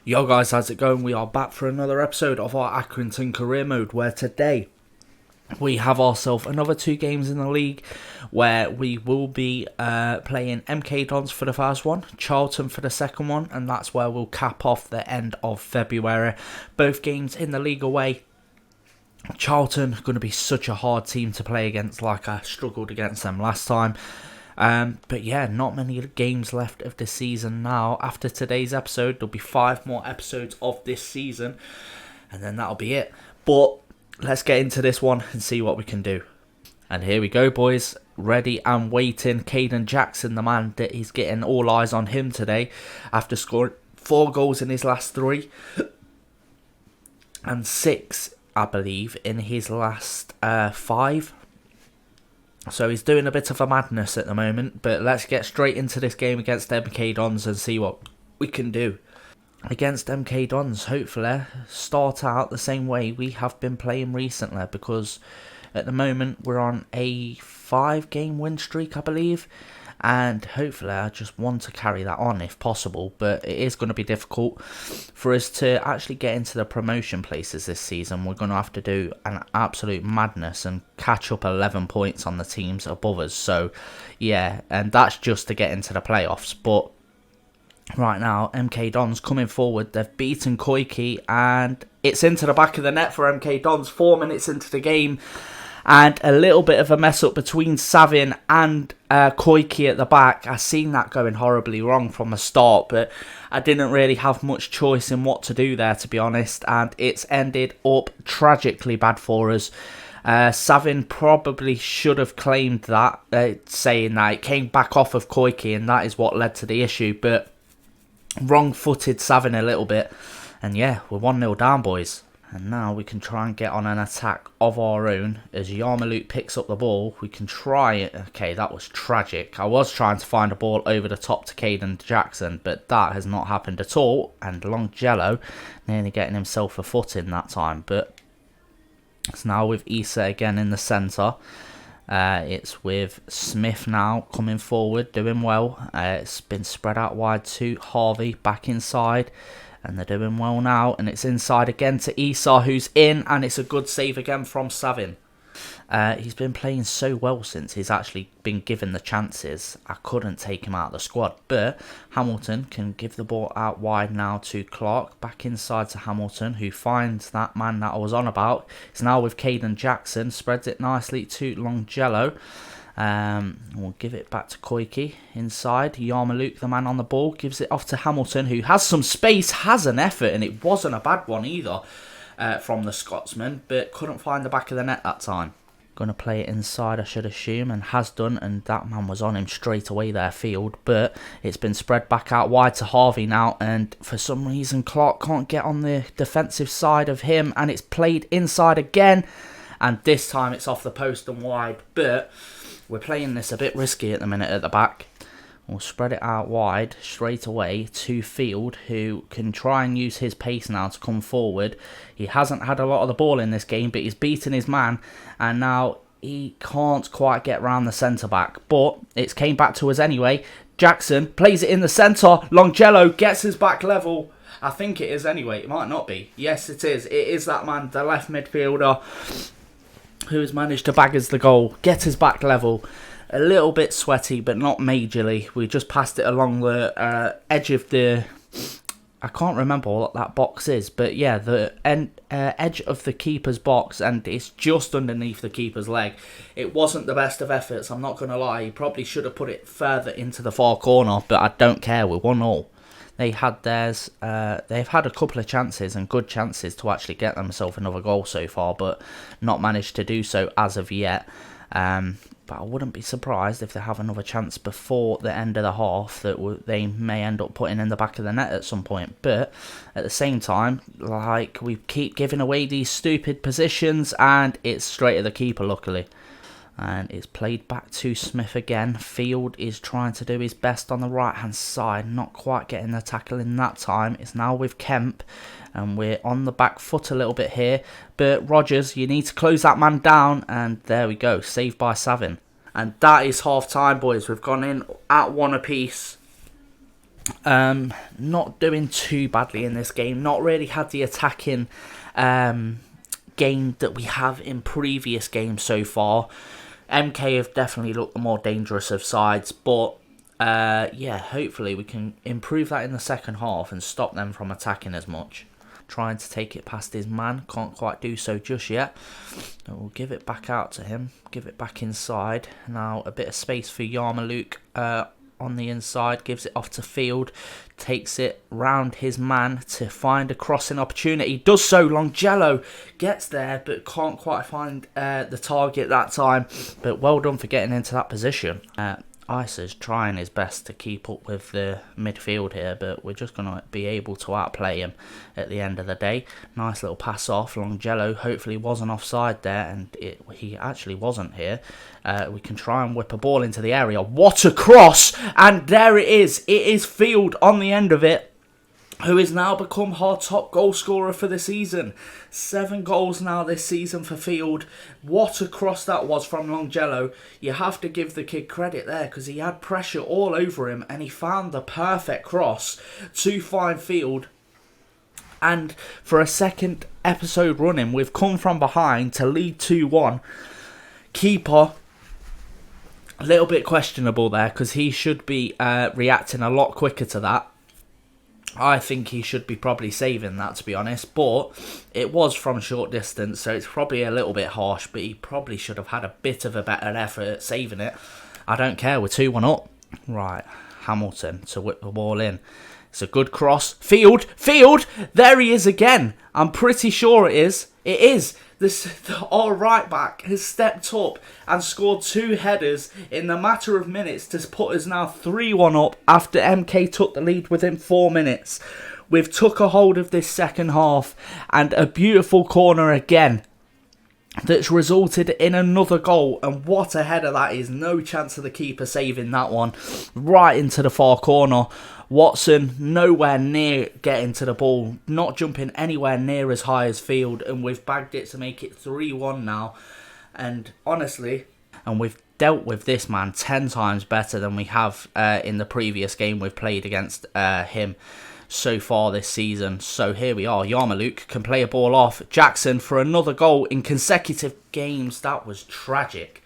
Yo guys, how's it going? We are back for another episode of our Accrington career mode, where today we have ourselves another 2 games in the league where we will be playing MK Dons for the first one, Charlton for the second one, and that's where we'll cap off the end of February. Both games in the league away. Charlton going to be such a hard team to play against, like I struggled against them last time. But yeah, not many games left of the season now. After today's episode, there'll be 5 more episodes of this season, and then that'll be it. But let's get into this one and see what we can do. And here we go, boys. Ready and waiting. Caden Jackson, the man that is getting all eyes on him today after scoring 4 goals in his last 3 and 6, I believe, in his last 5. So he's doing a bit of a madness at the moment, but let's get straight into this game against MK Dons and see what we can do. Against MK Dons, hopefully, start out the same way we have been playing recently, because at the moment we're on a 5-game win streak, I believe, and hopefully I just want to carry that on if possible, but it is going to be difficult for us to actually get into the promotion places this season. We're going to have to do an absolute madness and catch up 11 points on the teams above us. So yeah, and that's just to get into the playoffs. But right now, MK Dons coming forward. They've beaten Koike, and it's into the back of the net for MK Dons 4 minutes into the game. And a little bit of a mess up between Savin and Koike at the back. I seen that going horribly wrong from the start, but I didn't really have much choice in what to do there, to be honest. And it's ended up tragically bad for us. Savin probably should have claimed that, saying that it came back off of Koike, and that is what led to the issue. But wrong-footed Savin a little bit. And yeah, we're 1-0 down, boys. And now we can try and get on an attack of our own. As Yarmouk picks up the ball, we can try it. Okay, that was tragic. I was trying to find a ball over the top to Caden Jackson, but that has not happened at all. And Longjello nearly getting himself a foot in that time. But it's now with Issa again in the centre. It's with Smith now coming forward, doing well. It's been spread out wide to Harvey, back inside. And they're doing well now. And it's inside again to Issa, who's in. And it's a good save again from Savin. He's been playing so well since he's actually been given the chances. I couldn't take him out of the squad. But Hamilton can give the ball out wide now to Clark. Back inside to Hamilton, who finds that man that I was on about. It's now with Caden Jackson. Spreads it nicely to Longjello. We'll give it back to Koike inside. Yarmouk, the man on the ball, gives it off to Hamilton, who has some space, has an effort, and it wasn't a bad one either from the Scotsman, but couldn't find the back of the net that time. Going to play it inside, I should assume, and has done, and that man was on him straight away there, Field, but it's been spread back out wide to Harvey now, and for some reason Clark can't get on the defensive side of him, and it's played inside again, and this time it's off the post and wide, but we're playing this a bit risky at the minute at the back. We'll spread it out wide straight away to Field, who can try and use his pace now to come forward. He hasn't had a lot of the ball in this game, but he's beaten his man, and now he can't quite get round the centre-back. But it's came back to us anyway. Jackson plays it in the centre. Longjello gets his back level. I think it is anyway. It might not be. Yes, it is. It is that man, the left midfielder, who has managed to bag us the goal, get his back level. A little bit sweaty, but not majorly. We just passed it along the edge of the... I can't remember what that box is, but yeah, the edge of the keeper's box, and it's just underneath the keeper's leg. It wasn't the best of efforts, I'm not going to lie. He probably should have put it further into the far corner, but I don't care. We're 1-1. They had theirs. They've had a couple of chances, and good chances, to actually get themselves another goal so far, but not managed to do so as of yet. But I wouldn't be surprised if they have another chance before the end of the half that they may end up putting in the back of the net at some point. But at the same time, like, we keep giving away these stupid positions, and it's straight at the keeper, luckily. And it's played back to Smith again. Field is trying to do his best on the right hand side, not quite getting the tackle in that time. It's now with Kemp, and we're on the back foot a little bit here. But Rogers, you need to close that man down, and there we go, saved by Savin. And that is half time, boys. We've gone in at 1 apiece. Not doing too badly in this game. Not really had the attacking game that we have in previous games so far. MK have definitely looked the more dangerous of sides, but yeah, hopefully we can improve that in the second half and stop them from attacking as much. Trying to take it past his man, can't quite do so just yet. We'll give it back out to him, give it back inside. Now a bit of space for Yarmouk on the inside, gives it off to Field, takes it round his man to find a crossing opportunity. Does so, Longello gets there but can't quite find the target that time. But well done for getting into that position. Isa's trying his best to keep up with the midfield here, but we're just going to be able to outplay him at the end of the day. Nice little pass off. Longello hopefully wasn't offside there, and he actually wasn't here. We can try and whip a ball into the area. What a cross! And there it is. It is Field on the end of it, who has now become our top goal scorer for the season. 7 goals now this season for Field. What a cross that was from Longello. You have to give the kid credit there, because he had pressure all over him and he found the perfect cross to find Field. And for a second episode running, we've come from behind to lead 2-1. Keeper, a little bit questionable there, because he should be reacting a lot quicker to that. I think he should be probably saving that, to be honest, but it was from short distance, so it's probably a little bit harsh, but he probably should have had a bit of a better effort at saving it. I don't care, we're 2-1 up. Right, Hamilton to whip the ball in. It's a good cross. Field! There he is again. I'm pretty sure it is. It is. Our right back has stepped up and scored 2 headers in the matter of minutes to put us now 3-1 up after MK took the lead within 4 minutes. We've took a hold of this second half, and a beautiful corner again that's resulted in another goal. And what a header that is. No chance of the keeper saving that one. Right into the far corner. Watson nowhere near getting to the ball, not jumping anywhere near as high as Field, and we've bagged it to make it 3-1 now. And honestly, we've dealt with this man 10 times better than we have in the previous game we've played against him so far this season. So here we are. Yarmouk can play a ball off. Jackson for another goal in consecutive games. That was tragic.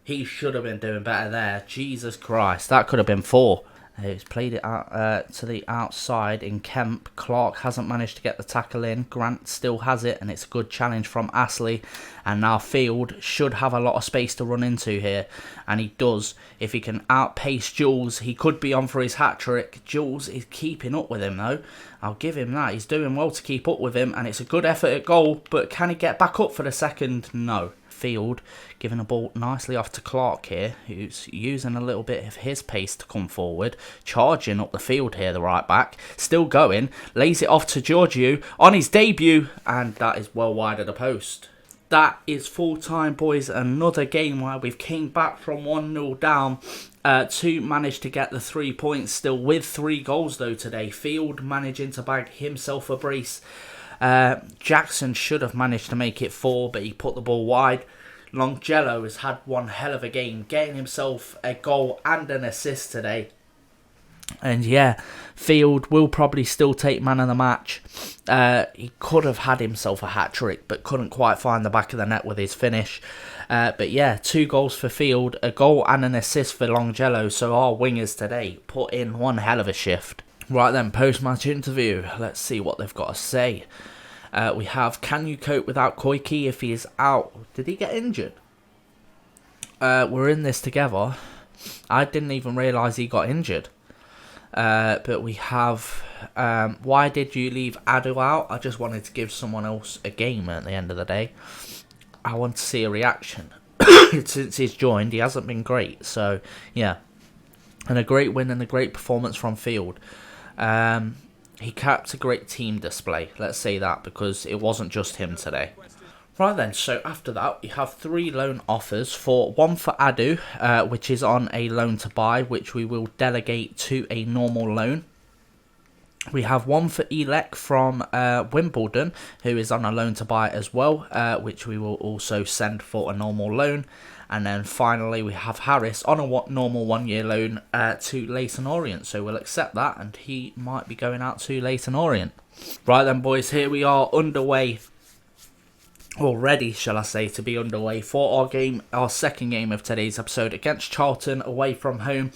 He should have been doing better there. Jesus Christ, that could have been 4. He's played it out to the outside in Kemp. Clark hasn't managed to get the tackle in. Grant still has it, and it's a good challenge from Astley. And now Field should have a lot of space to run into here, and he does. If he can outpace Jules, he could be on for his hat-trick. Jules is keeping up with him, though. I'll give him that. He's doing well to keep up with him, and it's a good effort at goal, but can he get back up for the second? No. Field giving a ball nicely off to Clark here, who's using a little bit of his pace to come forward, charging up the field here, the right back, still going, lays it off to Giorgio on his debut, and that is well wide of the post. That is full time, boys. Another game where we've came back from 1-0 down to manage to get the 3 points, still with 3 goals though today. Field managing to bag himself a brace. Jackson should have managed to make it 4, but he put the ball wide. Longello has had one hell of a game, getting himself a goal and an assist today. And yeah, Field will probably still take man of the match. He could have had himself a hat-trick, but couldn't quite find the back of the net with his finish. But yeah, 2 goals for Field, a goal and an assist for Longello. So our wingers today put in one hell of a shift. Right then, post-match interview. Let's see what they've got to say. We have, can you cope without Koike if he is out? Did he get injured? We're in this together. I didn't even realise he got injured. But we have, why did you leave Adu out? I just wanted to give someone else a game at the end of the day. I want to see a reaction. Since he's joined, he hasn't been great. So, yeah. And a great win and a great performance from Field. He kept a great team display, let's say that, because it wasn't just him today. Right then, so after that, we have 3 loan offers. One for Adu, which is on a loan to buy, which we will delegate to a normal loan. We have 1 for Elek from Wimbledon, who is on a loan to buy as well, which we will also send for a normal loan. And then finally we have Harris on a normal 1 year loan to Leyton Orient. So we'll accept that, and he might be going out to Leyton Orient. Right then, boys, here we are underway. Already, shall I say, to be underway for our second game of today's episode against Charlton away from home.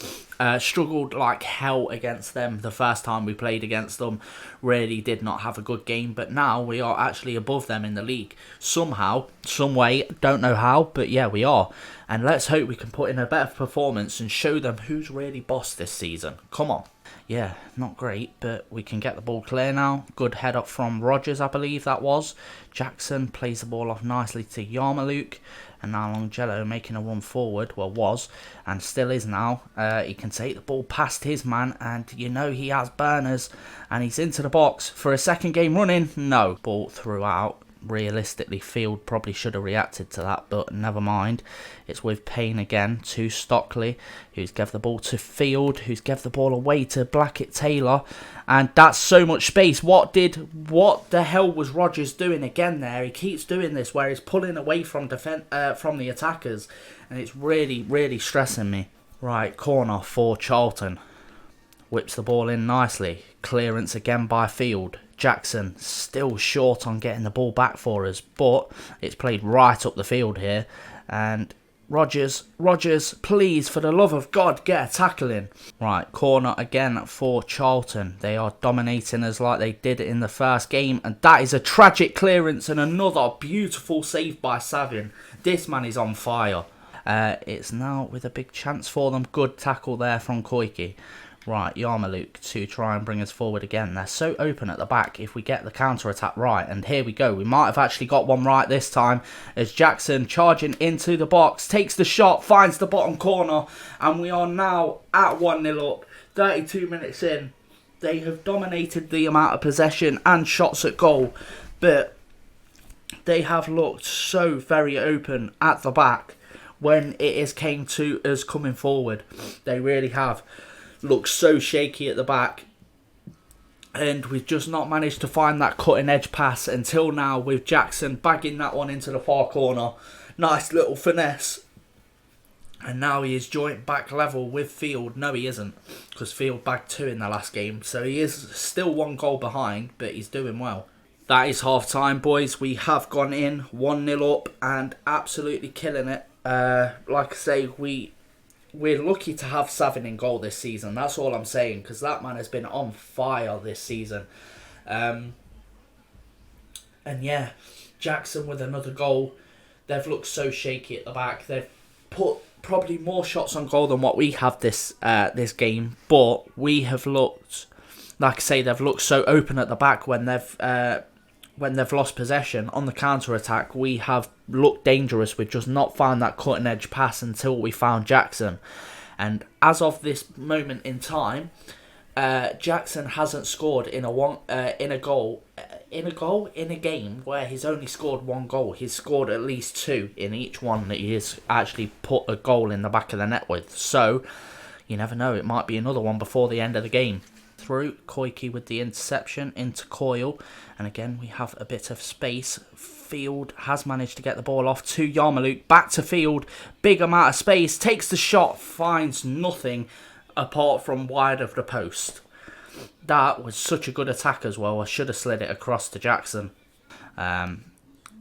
Struggled like hell against them the first time we played against them. Really did not have a good game, but now we are actually above them in the league. Somehow, some way, don't know how, but yeah, we are. And let's hope we can put in a better performance and show them who's really boss this season. Come on. Yeah, not great, but we can get the ball clear now. Good head up from Rogers, I believe that was. Jackson plays the ball off nicely to Yarmouk. And now Longjello making a run forward, well was, and still is now. He can take the ball past his man, and you know he has burners. And he's into the box for a second game running. No, ball throughout. Realistically, Field probably should have reacted to that, but never mind. It's with Payne again to Stockley, who's gave the ball to Field, who's gave the ball away to Blackett-Taylor, and that's so much space. What the hell was Rogers doing again there? He keeps doing this where he's pulling away from from the attackers, and it's really, really stressing me. Right, corner for Charlton. Whips the ball in nicely. Clearance again by Field. Jackson still short on getting the ball back for us, but it's played right up the field here. And Rogers, please, for the love of God, get a tackle in. Right, corner again for Charlton. They are dominating us like they did in the first game, and that is a tragic clearance and another beautiful save by Savin. This man is on fire. It's now with a big chance for them. Good tackle there from Koike. Right, Yarmouk to try and bring us forward again. They're so open at the back if we get the counter-attack right. And here we go. We might have actually got one right this time as Jackson charging into the box. Takes the shot, finds the bottom corner. And we are now at 1-0 up. 32 minutes in. They have dominated the amount of possession and shots at goal. But they have looked so very open at the back when it is came to us coming forward. They really have. Looks so shaky at the back, and we've just not managed to find that cutting edge pass until now, with Jackson bagging that one into the far corner. Nice little finesse, and now he is joint back level with Field. No, he isn't, because Field bagged 2 in the last game, so he is still 1 goal behind, but he's doing well. That is half time, boys. We have gone in 1-0 up and absolutely killing it. Like I say, we're lucky to have Savin in goal this season. That's all I'm saying, because that man has been on fire this season. And yeah, Jackson with another goal. They've looked so shaky at the back. They've put probably more shots on goal than what we have this game. But we have looked, like I say, they've looked so open at the back when they've lost possession. On the counter-attack, we have looked dangerous. We've just not found that cutting-edge pass until we found Jackson. And as of this moment in time, Jackson hasn't scored in a game where he's only scored 1 goal. He's scored at least 2 in each one that he has actually put a goal in the back of the net with. So, you never know. It might be another one before the end of the game. Through Koike with the interception into Coyle, and again we have a bit of space. Field has managed to get the ball off to Yarmouk, back to Field, big amount of space, takes the shot, finds nothing apart from wide of the post. That was such a good attack as well. I should have slid it across to Jackson.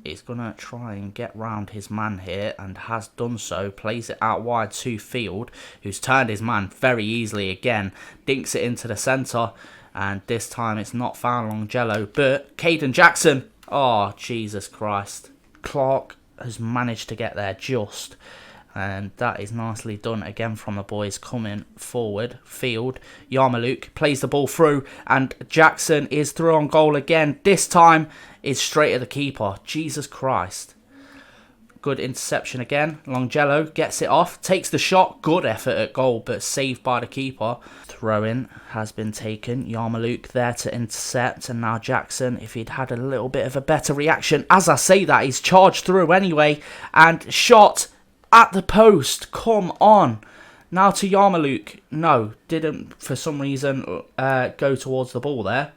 He's going to try and get round his man here, and has done so. Plays it out wide to Field, who's turned his man very easily again. Dinks it into the centre, and this time it's not found Longjello, but Caden Jackson. Oh, Jesus Christ. Clark has managed to get there just. And that is nicely done again from the boys coming forward. Field, Yarmouk plays the ball through, and Jackson is through on goal again. This time is straight at the keeper. Jesus Christ. Good interception again. Longjello gets it off, takes the shot. Good effort at goal, but saved by the keeper. Throw-in has been taken. Yarmouk there to intercept, and now Jackson, if he'd had a little bit of a better reaction. As I say that, he's charged through anyway, and shot at the post. Come on. Now to Yarmouk. No, didn't for some reason go towards the ball there.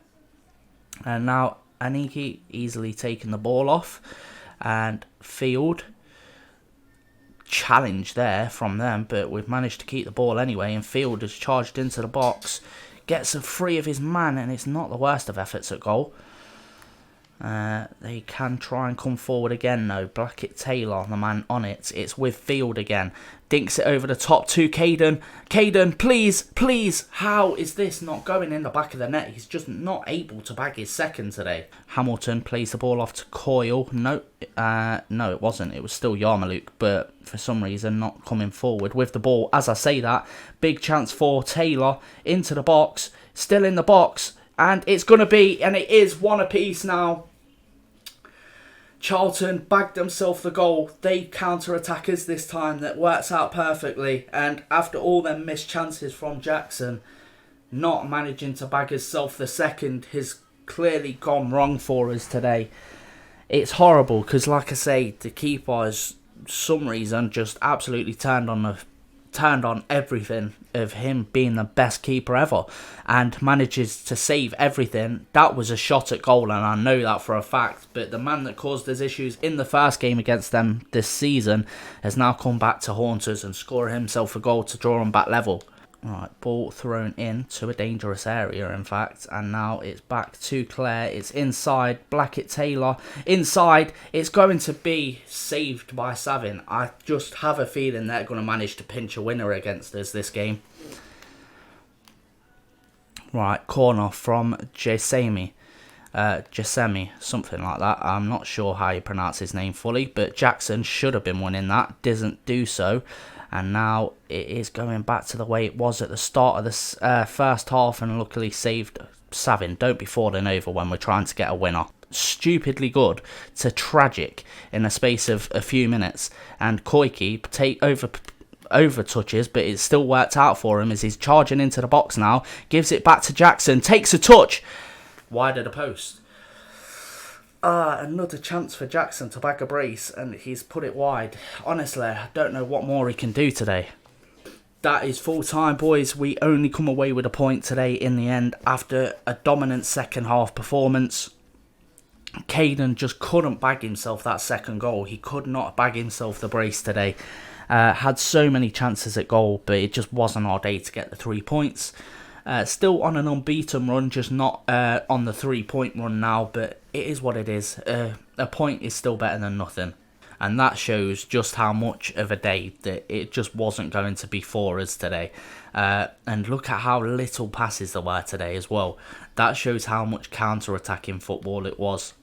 And now Aniki easily taking the ball off. And Field challenge there from them, but we've managed to keep the ball anyway, and Field has charged into the box, gets a free of his man, and it's not the worst of efforts at goal. They can try and come forward again though. Blackett Taylor, the man on it. It's with Field again. Dinks it over the top to Caden. Caden, please. How is this not going in the back of the net? He's just not able to bag his second today. Hamilton plays the ball off to Coyle. No, it wasn't. It was still Yarmouk, but for some reason not coming forward with the ball. As I say that, big chance for Taylor into the box. Still in the box. And it's going to be, and it is, one apiece now. Charlton bagged themselves the goal. They counter-attack us this time. That works out perfectly. And after all them missed chances from Jackson, not managing to bag himself the second has clearly gone wrong for us today. It's horrible because, like I say, the keeper has, some reason, just absolutely turned on everything of him being the best keeper ever and manages to save everything. That was a shot at goal, and I know that for a fact, but the man that caused us issues in the first game against them this season has now come back to haunt us and score himself a goal to draw them back level. Right, ball thrown in to a dangerous area, in fact, and now it's back to Clare. It's inside, Blackett Taylor, inside. It's going to be saved by Savin. I just have a feeling they're going to manage to pinch a winner against us this game. Right, corner from Jasemi, something like that. I'm not sure how you pronounce his name fully, but Jackson should have been winning that, doesn't do so. And now it is going back to the way it was at the start of the first half, and luckily saved Savin. Don't be falling over when we're trying to get a winner. Stupidly good to tragic in a space of a few minutes. And Koike take over touches, but it still worked out for him as he's charging into the box now. Gives it back to Jackson. Takes a touch. Wide of the post. Another chance for Jackson to bag a brace, and he's put it wide. Honestly, I don't know what more he can do today. That is full time, boys. We only come away with a point today in the end after a dominant second half performance. Caden just couldn't bag himself that second goal. He could not bag himself the brace today. Had so many chances at goal, but it just wasn't our day to get the 3 points. Still on an unbeaten run, just not on the 3-point run now, but it is what it is. A point is still better than nothing. And that shows just how much of a day that it just wasn't going to be for us today. And look at how little passes there were today as well. That shows how much counter-attacking football it was.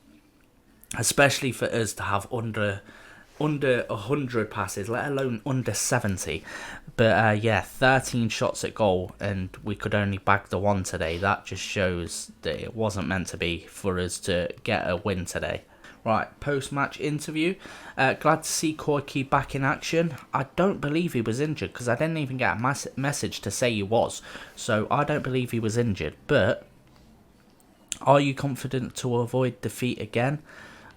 Especially for us to have under 100 passes, let alone under 70. But 13 shots at goal, and we could only bag the one today. That just shows that it wasn't meant to be for us to get a win today. Right, post-match interview. Glad to see Koike back in action. I don't believe he was injured, because I didn't even get a message to say he was. So I don't believe he was injured. But are you confident to avoid defeat again?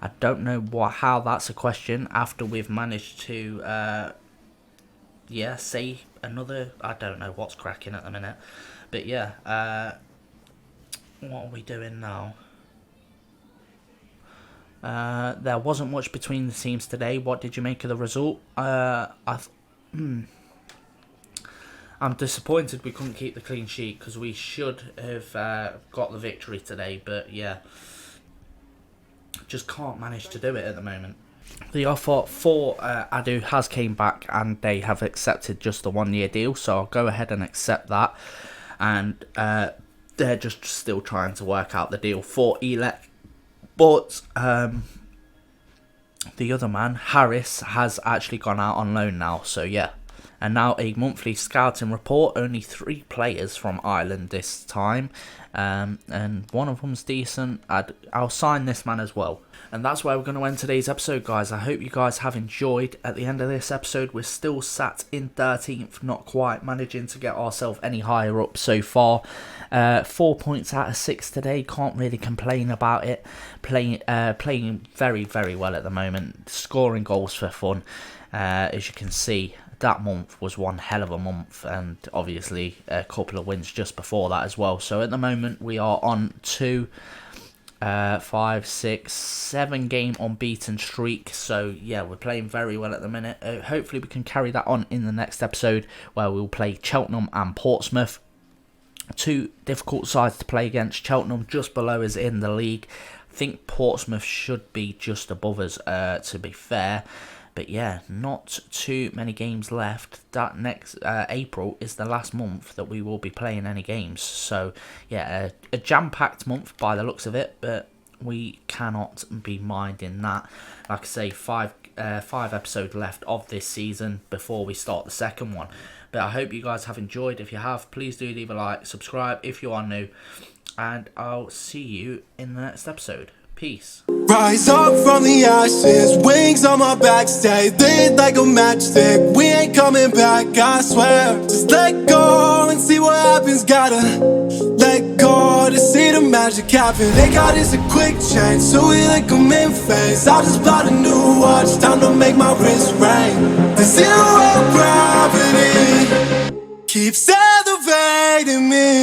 I don't know how that's a question after we've managed to, say another. I don't know what's cracking at the minute. But yeah, what are we doing now? There wasn't much between the teams today. What did you make of the result? I'm disappointed we couldn't keep the clean sheet because we should have got the victory today. But yeah, just can't manage to do it at the moment. The offer for Adu has came back and they have accepted just the 1-year deal. So I'll go ahead and accept that. And they're just still trying to work out the deal for Elec. But the other man, Harris, has actually gone out on loan now. So yeah. And now a monthly scouting report. Only 3 players from Ireland this time. And one of them's decent. I'll sign this man as well. And that's where we're going to end today's episode, guys. I hope you guys have enjoyed. At the end of this episode, we're still sat in 13th. Not quite managing to get ourselves any higher up so far. 4 points out of 6 today. Can't really complain about it. Playing very, very well at the moment. Scoring goals for fun. As you can see, that month was one hell of a month, and obviously a couple of wins just before that as well. So at the moment we are on to 5, 6, 7 game unbeaten streak. So yeah, we're playing very well at the minute. Hopefully we can carry that on in the next episode, where we'll play Cheltenham and Portsmouth. 2 difficult sides to play against. Cheltenham just below us in the league. I think Portsmouth should be just above us, to be fair. But yeah, not too many games left. That next April is the last month that we will be playing any games. So yeah, a jam-packed month by the looks of it, but we cannot be minding that. Like I say, 5 episodes left of this season before we start the second one. But I hope you guys have enjoyed. If you have, please do leave a like, subscribe if you are new, and I'll see you in the next episode. Peace. Rise up from the ashes, wings on my back, stay lit like a matchstick. We ain't coming back, I swear. Just let go and see what happens. Gotta let go to see the magic happen. They got us a quick change, so we like them in phase. I just bought a new watch, time to make my wrist ring. The zero gravity keeps elevating me.